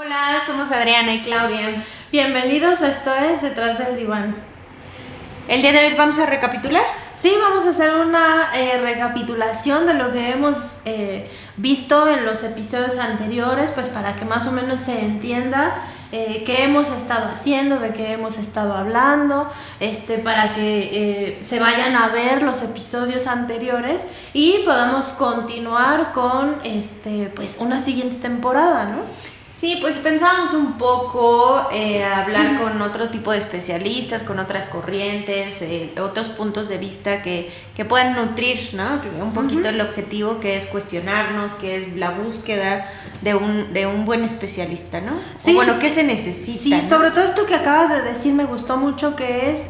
Hola, somos Adriana y Claudia. Bienvenidos a Esto es Detrás del Diván. El día de hoy vamos a recapitular. Sí, vamos a hacer una recapitulación de lo que hemos visto en los episodios anteriores, pues para que más o menos se entienda qué hemos estado haciendo, de qué hemos estado hablando, para que se vayan a ver los episodios anteriores y podamos continuar con pues una siguiente temporada, ¿no? Sí, pues pensábamos un poco hablar con otro tipo de especialistas, con otras corrientes, otros puntos de vista que puedan nutrir, ¿no? Un poquito el objetivo que es cuestionarnos, que es la búsqueda de un buen especialista, ¿no? Sí, o bueno, ¿qué se necesita? Sí, ¿no? sobre todo esto que acabas de decir me gustó mucho, que es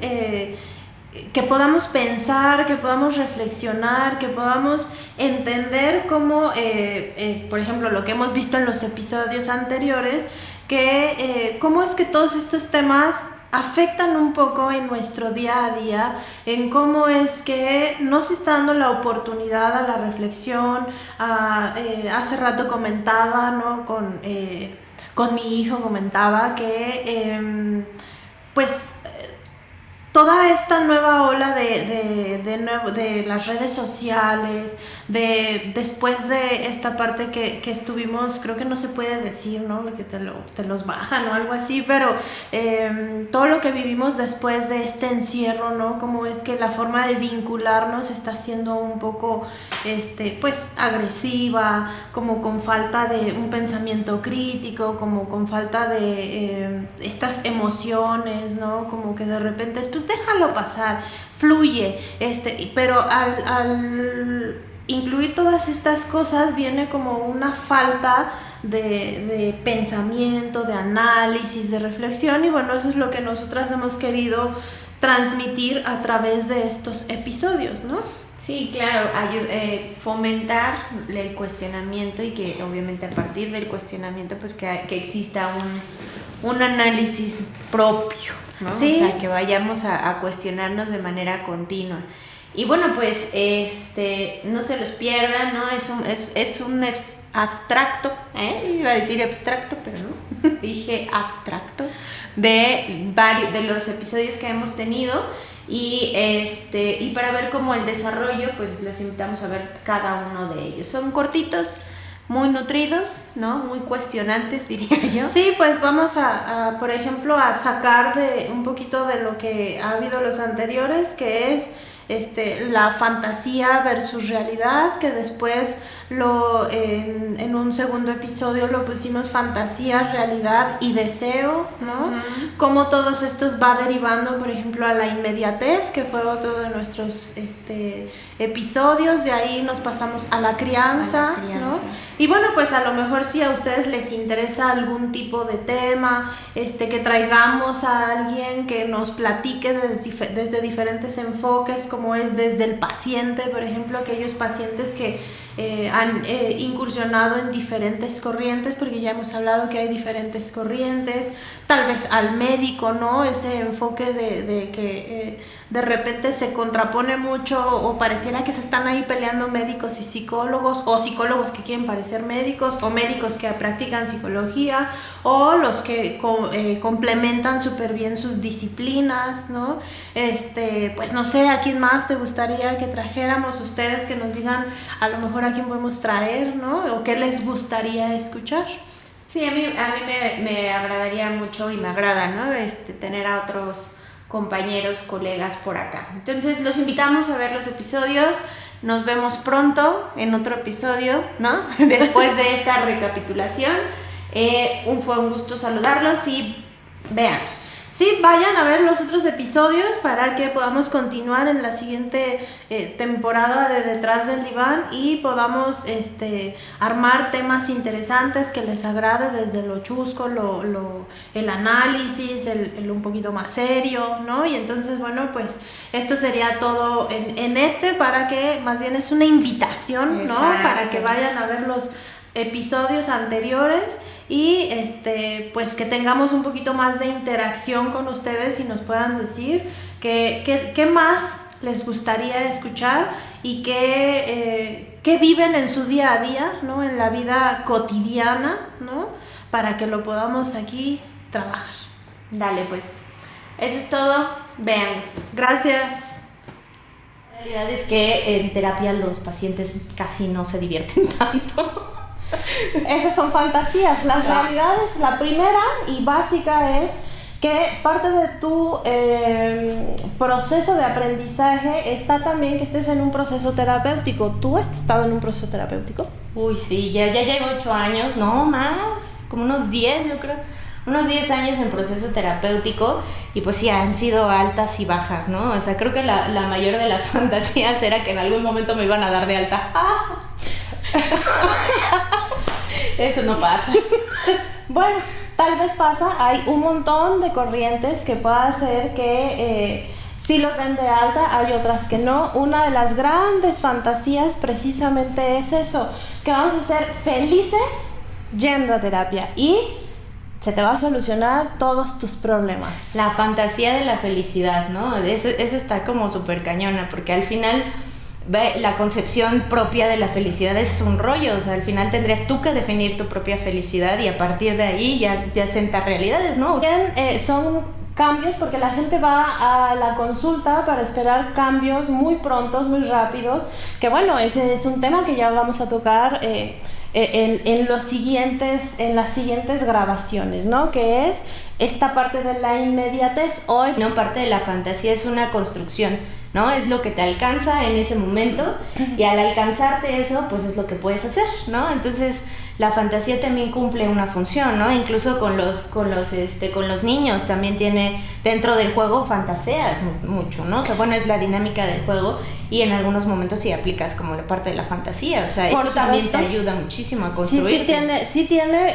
que podamos pensar, que podamos reflexionar, que podamos entender cómo, por ejemplo, lo que hemos visto en los episodios anteriores, que cómo es que todos estos temas afectan un poco en nuestro día a día, en cómo es que no se está dando la oportunidad a la reflexión. Hace rato comentaba, ¿no? Con mi hijo comentaba que pues toda esta nueva ola de las redes sociales, después de esta parte que estuvimos, creo que no se puede decir, ¿no? Porque te los bajan o algo así, pero todo lo que vivimos después de este encierro, ¿no? Como es que la forma de vincularnos está siendo un poco, pues, agresiva, como con falta de un pensamiento crítico, como con falta de estas emociones, ¿no? Como que de repente, pues déjalo pasar, fluye, pero al incluir todas estas cosas viene como una falta de pensamiento, de análisis, de reflexión, y bueno, eso es lo que nosotras hemos querido transmitir a través de estos episodios, ¿no? Sí, claro, fomentar el cuestionamiento y que obviamente a partir del cuestionamiento pues que exista un análisis propio, ¿no? Sí. O sea, que vayamos a cuestionarnos de manera continua. Y bueno, pues no se los pierdan, ¿no? Es un abstracto, iba a decir abstracto, pero no, dije abstracto, de los episodios que hemos tenido. Y para ver cómo el desarrollo, pues les invitamos a ver cada uno de ellos. Son cortitos, muy nutridos, ¿no? Muy cuestionantes, diría yo. Sí, pues vamos por ejemplo, a sacar de un poquito de lo que ha habido los anteriores, que es la fantasía versus realidad, que después en un segundo episodio lo pusimos fantasía, realidad y deseo, ¿no? Uh-huh. Cómo todos estos va derivando, por ejemplo, a la inmediatez, que fue otro de nuestros episodios. De ahí nos pasamos a la crianza, ¿no? Y bueno, pues a lo mejor si a ustedes les interesa algún tipo de tema, que traigamos a alguien que nos platique desde diferentes enfoques, como es desde el paciente, por ejemplo, aquellos pacientes que han incursionado en diferentes corrientes, porque ya hemos hablado que hay diferentes corrientes, tal vez al médico, ¿no? Ese enfoque de que de repente se contrapone mucho, o pareciera que se están ahí peleando médicos y psicólogos, o psicólogos que quieren parecer médicos, o médicos que practican psicología, o los que complementan súper bien sus disciplinas, ¿no? Pues no sé, ¿a quién más te gustaría que trajéramos? Ustedes que nos digan a lo mejor a quién podemos traer, ¿no? O qué les gustaría escuchar. Sí, a mí me agradaría mucho y me agrada, ¿no? Tener a otros compañeros, colegas por acá. Entonces los invitamos a ver los episodios. Nos vemos pronto en otro episodio, ¿no? Después de esta recapitulación. Fue un gusto saludarlos y véanos. Sí, vayan a ver los otros episodios para que podamos continuar en la siguiente temporada de Detrás del Diván y podamos armar temas interesantes que les agrade, desde lo chusco, el análisis, el un poquito más serio, ¿no? Y entonces, bueno, pues esto sería todo en para que más bien es una invitación, exacto, ¿no? Para que vayan a ver los episodios anteriores y pues que tengamos un poquito más de interacción con ustedes y nos puedan decir qué más les gustaría escuchar y qué viven en su día a día, ¿no? En la vida cotidiana, ¿no? para que lo podamos aquí trabajar. Dale, pues. Eso es todo. Veamos. Gracias. La realidad es que en terapia los pacientes casi no se divierten tanto. Esas son fantasías. Las realidades, la primera y básica es que parte de tu proceso de aprendizaje está también que estés en un proceso terapéutico. ¿Tú has estado en un proceso terapéutico? Uy, sí, ya llevo 8 años, no más, como unos 10 yo creo, unos 10 años en proceso terapéutico y pues sí, han sido altas y bajas, ¿no? O sea, creo que la mayor de las fantasías era que en algún momento me iban a dar de alta. Eso no pasa. Bueno, tal vez pasa, hay un montón de corrientes que puede hacer que sí los den de alta, hay otras que no. Una de las grandes fantasías precisamente es eso, que vamos a ser felices yendo a terapia y se te va a solucionar todos tus problemas. La fantasía de la felicidad, ¿no? Eso está como súper cañona, porque al final la concepción propia de la felicidad es un rollo, o sea, al final tendrías tú que definir tu propia felicidad y a partir de ahí ya sentar realidades, ¿no? Bien, son cambios porque la gente va a la consulta para esperar cambios muy prontos, muy rápidos, que bueno, ese es un tema que ya vamos a tocar en las siguientes grabaciones, ¿no? Que es esta parte de la inmediatez. Hoy no, parte de la fantasía es una construcción, ¿no? Es lo que te alcanza en ese momento y al alcanzarte eso, pues es lo que puedes hacer, ¿no? Entonces, la fantasía también cumple una función, ¿no? Incluso con los niños también tiene, dentro del juego fantaseas mucho, ¿no? O sea, bueno, es la dinámica del juego y en algunos momentos sí aplicas como la parte de la fantasía, o sea, eso también te ayuda muchísimo a construir. Sí,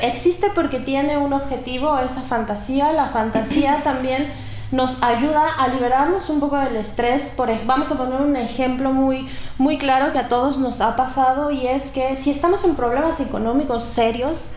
existe porque tiene un objetivo esa fantasía. La fantasía también nos ayuda a liberarnos un poco del estrés. Vamos a poner un ejemplo muy, muy claro que a todos nos ha pasado, y es que si estamos en problemas económicos serios,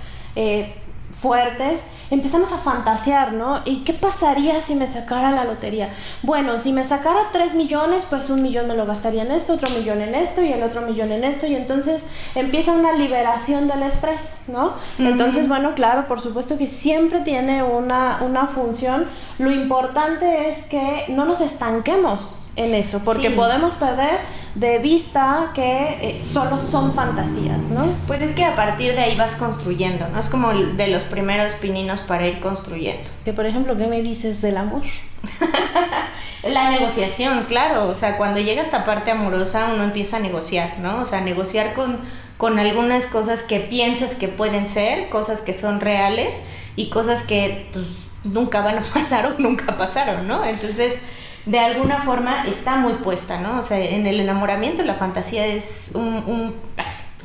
fuertes, empezamos a fantasear, ¿no? ¿Y qué pasaría si me sacara la lotería? Bueno, si me sacara 3 millones, pues 1 millón me lo gastaría en esto, otro millón en esto y el otro millón en esto, y entonces empieza una liberación del estrés, ¿no? Uh-huh. Entonces, bueno, claro, por supuesto que siempre tiene una función. Lo importante es que no nos estanquemos en eso, porque podemos perder de vista que solo son fantasías, ¿no? Pues es que a partir de ahí vas construyendo, ¿no? Es como de los primeros pininos para ir construyendo. Que por ejemplo, ¿qué me dices del amor? La negociación, claro, o sea, cuando llega esta parte amorosa uno empieza a negociar, ¿no? O sea, negociar con algunas cosas que piensas que pueden ser, cosas que son reales y cosas que pues nunca van a pasar o nunca pasaron, ¿no? Entonces, de alguna forma está muy puesta, ¿no? O sea, en el enamoramiento la fantasía es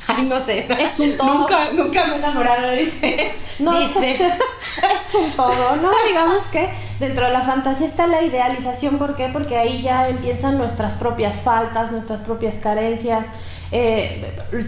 ay, no sé. Es un todo. Nunca me he enamorado, dice. Es un todo, ¿no? Digamos que dentro de la fantasía está la idealización. ¿Por qué? Porque ahí ya empiezan nuestras propias faltas, nuestras propias carencias,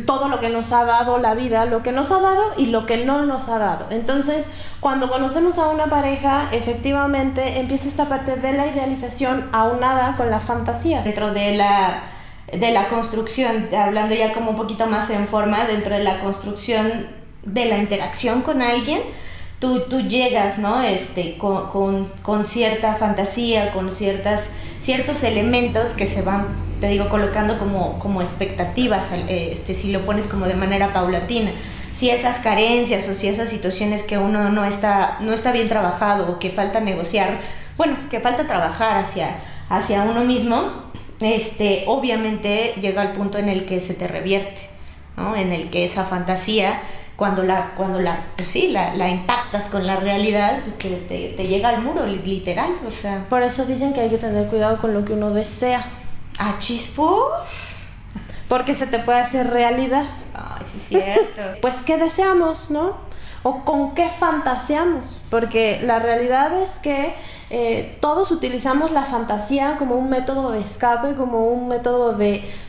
todo lo que nos ha dado la vida, lo que nos ha dado y lo que no nos ha dado. Entonces, cuando conocemos a una pareja, efectivamente empieza esta parte de la idealización aunada con la fantasía. Dentro de la construcción, hablando ya como un poquito más en forma, dentro de la construcción de la interacción con alguien, tú llegas, ¿no? Con cierta fantasía, con ciertos elementos que se van, te digo, colocando como expectativas, si lo pones como de manera paulatina. Si esas carencias o si esas situaciones que uno no está bien trabajado o que falta negociar, bueno, que falta trabajar hacia uno mismo, obviamente llega al punto en el que se te revierte, ¿no? En el que esa fantasía, cuando la impactas con la realidad, pues te llega al muro, literal, o sea. Por eso dicen que hay que tener cuidado con lo que uno desea. ¿Ah, chispo? Porque se te puede hacer realidad. Ay, sí es cierto. Pues, ¿qué deseamos, no? ¿O con qué fantaseamos? Porque la realidad es que todos utilizamos la fantasía como un método de escape, como un método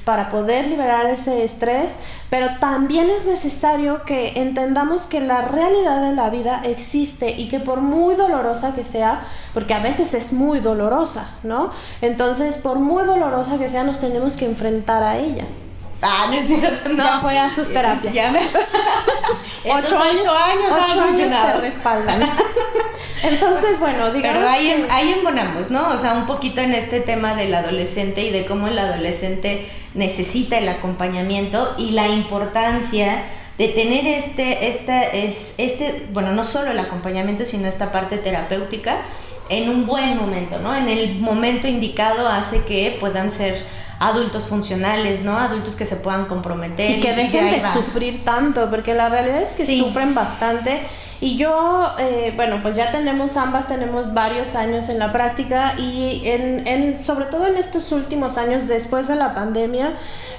para poder liberar ese estrés, pero también es necesario que entendamos que la realidad de la vida existe y que por muy dolorosa que sea, porque a veces es muy dolorosa, ¿no? Entonces, por muy dolorosa que sea, nos tenemos que enfrentar a ella. No es cierto, no. Ya fue a sus terapias. Ya me... 8 años funcionado. te respaldan. Entonces, bueno, digamos. Pero ahí embonamos, ¿no? O sea, un poquito en este tema del adolescente y de cómo el adolescente necesita el acompañamiento y la importancia de tener bueno, no solo el acompañamiento, sino esta parte terapéutica en un buen momento, ¿no? En el momento indicado hace que puedan ser adultos funcionales, ¿no? Adultos que se puedan comprometer. Y que dejen de sufrir tanto, porque la realidad es que sufren bastante. Y yo, bueno, pues ya ambas tenemos varios años en la práctica y sobre todo en estos últimos años después de la pandemia,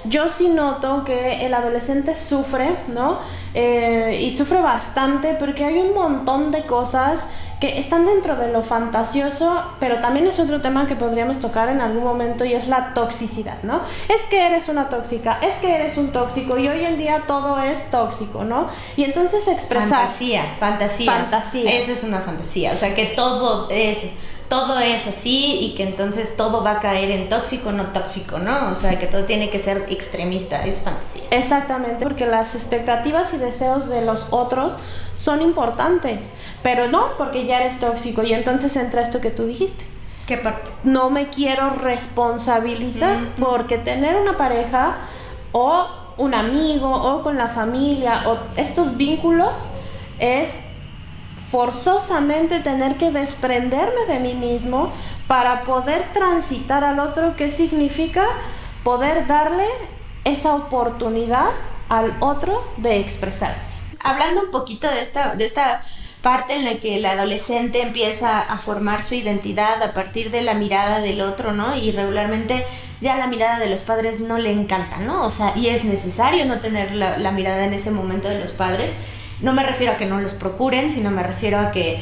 yo sí noto que el adolescente sufre, ¿no? Y sufre bastante porque hay un montón de cosas que están dentro de lo fantasioso, pero también es otro tema que podríamos tocar en algún momento y es la toxicidad, ¿no? Es que eres una tóxica, es que eres un tóxico y hoy en día todo es tóxico, ¿no? Y entonces expresar... Fantasía. Esa es una fantasía, o sea que todo es así y que entonces todo va a caer en tóxico, no tóxico, ¿no? O sea que todo tiene que ser extremista, es fantasía. Exactamente, porque las expectativas y deseos de los otros son importantes, pero no porque ya eres tóxico y entonces entra esto que tú dijiste. ¿Qué parte? No me quiero responsabilizar porque tener una pareja o un amigo o con la familia o estos vínculos es forzosamente tener que desprenderme de mí mismo para poder transitar al otro. ¿Qué significa? Poder darle esa oportunidad al otro de expresarse. Hablando un poquito de esta parte en la que el adolescente empieza a formar su identidad a partir de la mirada del otro, ¿no? Y regularmente ya la mirada de los padres no le encanta, ¿no? O sea, y es necesario no tener la mirada en ese momento de los padres. No me refiero a que no los procuren, sino me refiero a que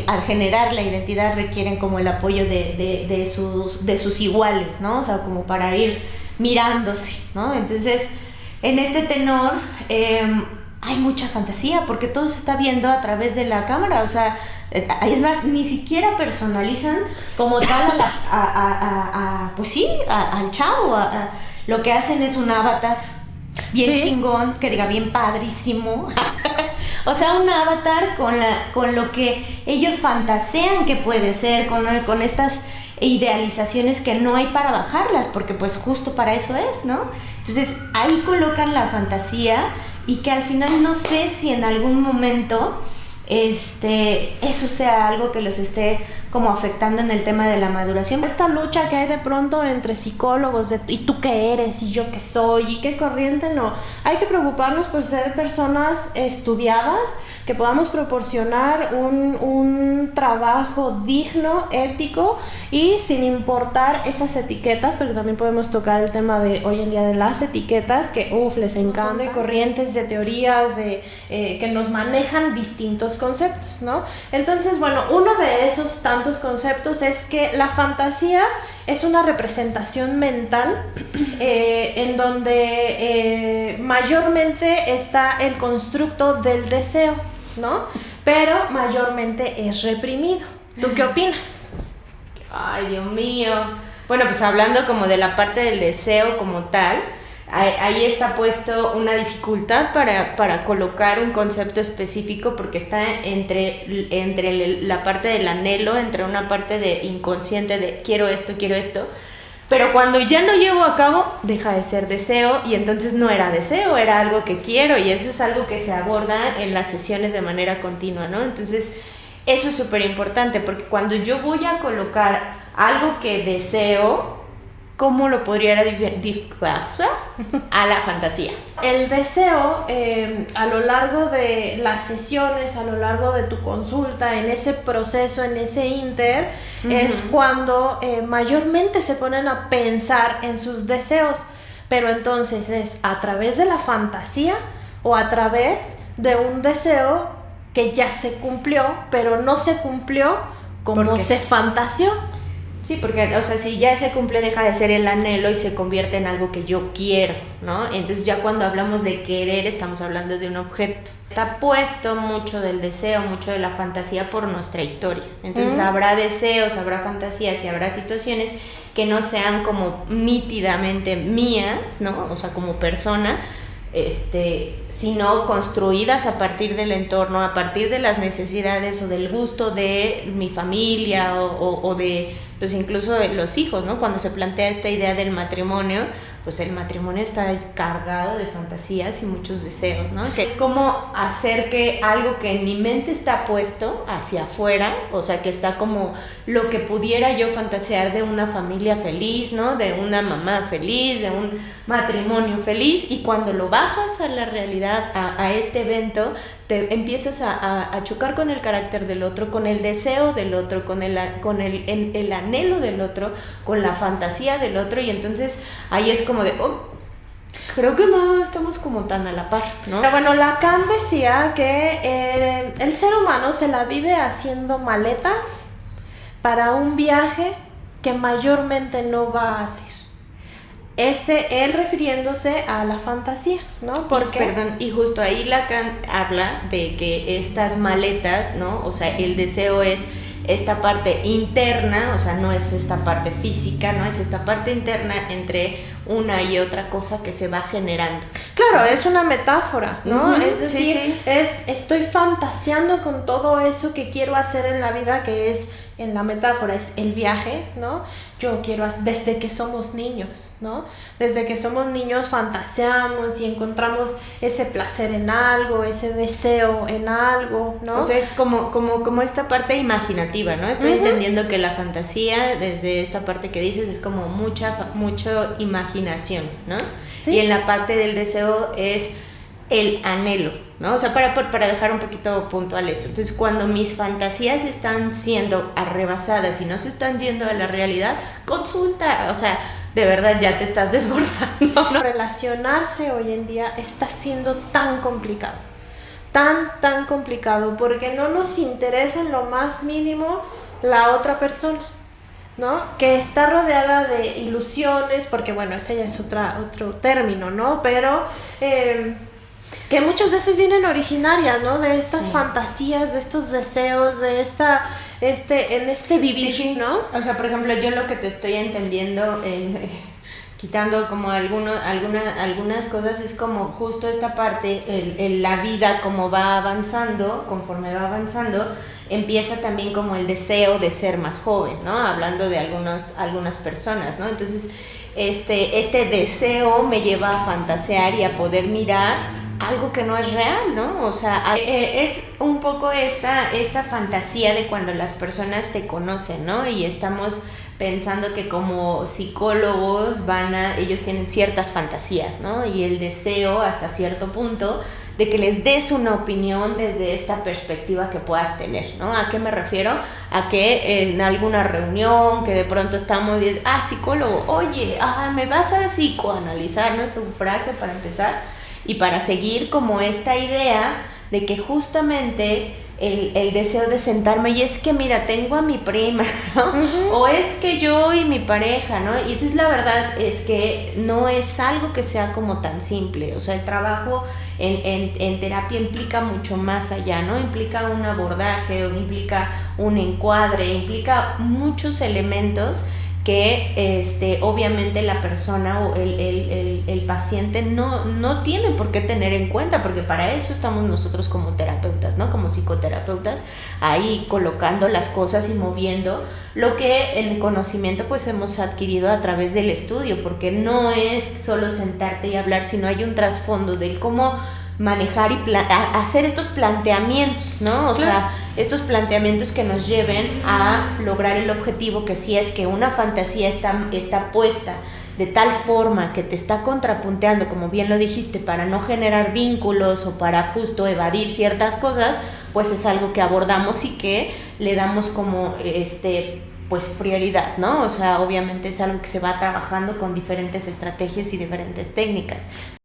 al generar la identidad requieren como el apoyo de sus iguales, ¿no? O sea, como para ir mirándose, ¿no? Entonces, en este tenor hay mucha fantasía porque todo se está viendo a través de la cámara, o sea, es más, ni siquiera personalizan como tal pues sí, al chavo, lo que hacen es un avatar bien chingón, que diga bien padrísimo. O sea, un avatar con lo que ellos fantasean que puede ser, con estas idealizaciones que no hay para bajarlas, porque pues justo para eso es, ¿no? Entonces ahí colocan la fantasía y que al final no sé si en algún momento eso sea algo que los esté como afectando en el tema de la maduración. Esta lucha que hay de pronto entre psicólogos de ¿y tú qué eres? ¿Y yo qué soy? ¿Y qué corriente? No, hay que preocuparnos por ser personas estudiadas, que podamos proporcionar un trabajo digno, ético y sin importar esas etiquetas, pero también podemos tocar el tema de hoy en día de las etiquetas que les encanta, de corrientes, de teorías, que nos manejan distintos conceptos, ¿no? Entonces, bueno, uno de esos tantos conceptos es que la fantasía es una representación mental en donde mayormente está el constructo del deseo, ¿no? Pero mayormente es reprimido. ¿Tú qué opinas? Ay, Dios mío. Bueno, pues hablando como de la parte del deseo como tal, ahí está puesto una dificultad para colocar un concepto específico porque está entre la parte del anhelo, entre una parte de inconsciente de quiero esto, pero cuando ya lo llevo a cabo deja de ser deseo y entonces no era deseo, era algo que quiero y eso es algo que se aborda en las sesiones de manera continua, ¿no? Entonces eso es súper importante porque cuando yo voy a colocar algo que deseo, ¿cómo lo podría pasar a la fantasía? El deseo, a lo largo de las sesiones, a lo largo de tu consulta, en ese proceso, en ese inter, es cuando mayormente se ponen a pensar en sus deseos. Pero entonces es a través de la fantasía o a través de un deseo que ya se cumplió, pero no se cumplió como se fantaseó. Sí, porque, o sea, si ya se cumple, deja de ser el anhelo y se convierte en algo que yo quiero, ¿no? Entonces ya cuando hablamos de querer, estamos hablando de un objeto. Está puesto mucho del deseo, mucho de la fantasía por nuestra historia. Entonces habrá deseos, habrá fantasías y habrá situaciones que no sean como nítidamente mías, ¿no? O sea, como persona, sino construidas a partir del entorno, a partir de las necesidades o del gusto de mi familia o de, pues incluso de los hijos, ¿no? Cuando se plantea esta idea del matrimonio, pues el matrimonio está cargado de fantasías y muchos deseos, ¿no? Que es como hacer que algo que en mi mente está puesto hacia afuera, o sea, que está como lo que pudiera yo fantasear de una familia feliz, ¿no? De una mamá feliz, de un matrimonio feliz, y cuando lo bajas a la realidad, a este evento, te empiezas a chocar con el carácter del otro, con el deseo del otro, con el anhelo del otro, con la fantasía del otro, y entonces ahí es como de, creo que no estamos como tan a la par, ¿no? Pero bueno, Lacan decía que el ser humano se la vive haciendo maletas para un viaje que mayormente no va a hacer. Él refiriéndose a la fantasía, ¿no? Porque Perdón, y justo ahí Lacan habla de que estas maletas, ¿no? O sea, el deseo es esta parte interna, o sea, no es esta parte física, no es esta parte interna entre una y otra cosa que se va generando. claro, es una metáfora, ¿no? Es decir, sí. estoy fantaseando con todo eso que quiero hacer en la vida, que es, en la metáfora, es el viaje, ¿no? Yo quiero hacer, desde que somos niños, ¿no? Desde que somos niños fantaseamos y encontramos ese placer en algo, ese deseo en algo, ¿no? O sea, es como esta parte imaginativa, ¿no? Estoy entendiendo que la fantasía, desde esta parte que dices, es como mucho imaginación, ¿no? Sí. Y en la parte del deseo es el anhelo, ¿no? O sea, para dejar un poquito puntual eso. Entonces, cuando mis fantasías están siendo arrebasadas y no se están yendo a la realidad, consulta, o sea, de verdad ya te estás desbordando, ¿no? Relacionarse hoy en día está siendo tan complicado, tan complicado, porque no nos interesa en lo más mínimo la otra persona, ¿no? Que está rodeada de ilusiones, porque bueno, ese ya es otro término, ¿no? Pero que muchas veces vienen originarias, ¿no? De estas fantasías, de estos deseos, de en este vivir, Sí. ¿no? O sea, por ejemplo, yo lo que te estoy entendiendo, quitando como algunas cosas, es como justo esta parte, la vida como va avanzando, conforme va avanzando, empieza también como el deseo de ser más joven, ¿no? Hablando de algunas personas, ¿no? Entonces, este deseo me lleva a fantasear y a poder mirar algo que no es real, ¿no? O sea, es un poco esta fantasía de cuando las personas te conocen, ¿no? Y estamos pensando que como psicólogos ellos tienen ciertas fantasías, ¿no? Y el deseo hasta cierto punto de que les des una opinión desde esta perspectiva que puedas tener, ¿no? ¿A qué me refiero? A que en alguna reunión que de pronto estamos y psicólogo, oye, me vas a psicoanalizar, ¿no? Es una frase para empezar. Y para seguir como esta idea de que justamente el deseo de sentarme, y es que mira, tengo a mi prima, ¿no? O es que yo y mi pareja, ¿no? Y entonces la verdad es que no es algo que sea como tan simple. O sea, el trabajo en terapia implica mucho más allá, ¿no? Implica un abordaje, implica un encuadre, implica muchos elementos que obviamente la persona o el paciente no tiene por qué tener en cuenta, porque para eso estamos nosotros como terapeutas, ¿no? Como psicoterapeutas, ahí colocando las cosas y moviendo lo que en conocimiento pues hemos adquirido a través del estudio, porque no es solo sentarte y hablar, sino hay un trasfondo del cómo manejar y hacer estos planteamientos, ¿no? O sea, estos planteamientos que nos lleven a lograr el objetivo, que si es que una fantasía está puesta de tal forma que te está contrapunteando, como bien lo dijiste, para no generar vínculos o para justo evadir ciertas cosas, pues es algo que abordamos y que le damos como pues prioridad, ¿no? O sea, obviamente es algo que se va trabajando con diferentes estrategias y diferentes técnicas.